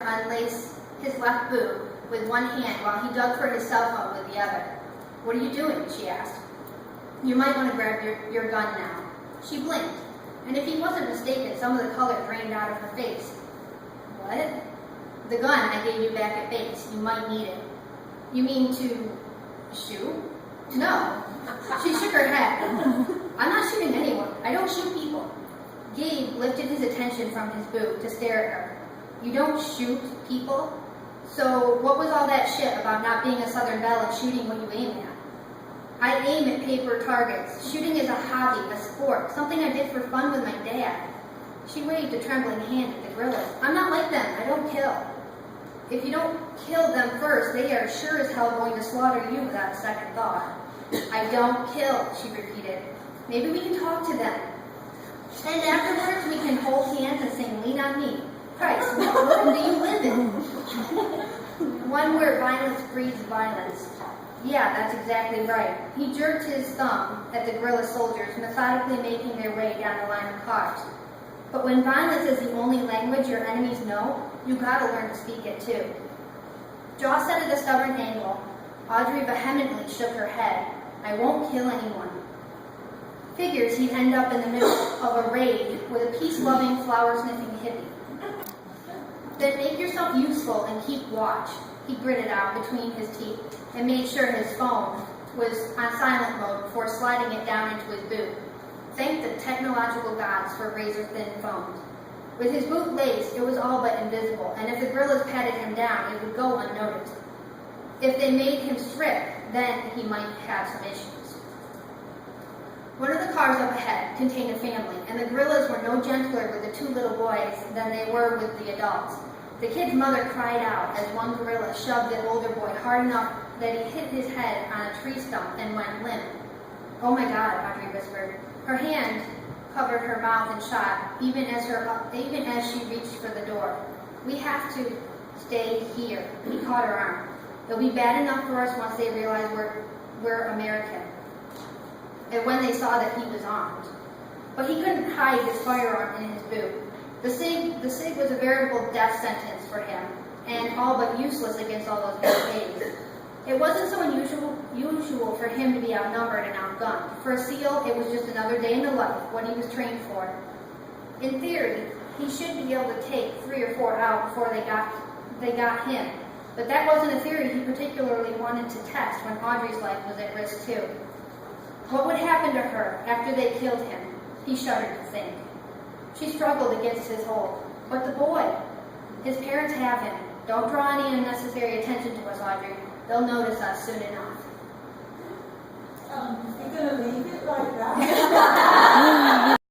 unlace his left boot with one hand while he dug for his cell phone with the other. "What are you doing?" she asked. "You might want to grab your gun now." She blinked, and if he wasn't mistaken, some of the color drained out of her face. "What?" "The gun I gave you back at base. You might need it." "You mean to shoot?" "No." She shook her head. "I'm not shooting anyone. I don't shoot people." Gabe lifted his attention from his boot to stare at her. "You don't shoot people? So what was all that shit about not being a Southern Belle and shooting what you aim at?" "I aim at paper targets. Shooting is a hobby, a sport, something I did for fun with my dad." She waved a trembling hand at the guerrillas. "I'm not like them. I don't kill." "If you don't kill them first, they are sure as hell going to slaughter you without a second thought." "I don't kill," she repeated. "Maybe we can talk to them. And afterwards we can hold hands and sing Lean on Me." "Christ, what world do you live in?" "One where violence breeds violence." "Yeah, that's exactly right." He jerked his thumb at the guerrilla soldiers methodically making their way down the line of cars. "But when violence is the only language your enemies know, you gotta learn to speak it too." Jaw set at a stubborn angle, Audrey vehemently shook her head. "I won't kill anyone." Figures he'd end up in the middle of a raid with a peace-loving, flower-sniffing hippie. "Then make yourself useful and keep watch," he gritted out between his teeth and made sure his phone was on silent mode before sliding it down into his boot. Thank the technological gods for razor-thin phones. With his boot laced, it was all but invisible, and if the guerrillas patted him down, it would go unnoticed. If they made him strip, then he might have some issues. One of the cars up ahead contained a family, and the guerrillas were no gentler with the two little boys than they were with the adults. The kid's mother cried out as one guerrilla shoved the older boy hard enough that he hit his head on a tree stump and went limp. "Oh my God," Audrey whispered. Her hand covered her mouth and shot, even as she reached for the door. "We have to stay here." He caught her arm. "It'll be bad enough for us once they realize we're American." And when they saw that he was armed. But he couldn't hide his firearm in his boot. The SIG was a veritable death sentence for him, and all but useless against all those barricades. It wasn't so unusual for him to be outnumbered and outgunned. For a SEAL, it was just another day in the life, what he was trained for. In theory, he should be able to take 3 or 4 out before they got him. But that wasn't a theory he particularly wanted to test when Audrey's life was at risk too. What would happen to her after they killed him? He shuddered to think. She struggled against his hold. "But the boy, his parents have him. Don't draw any unnecessary attention to us, Audrey. They'll notice us soon enough." You're going to leave it like that?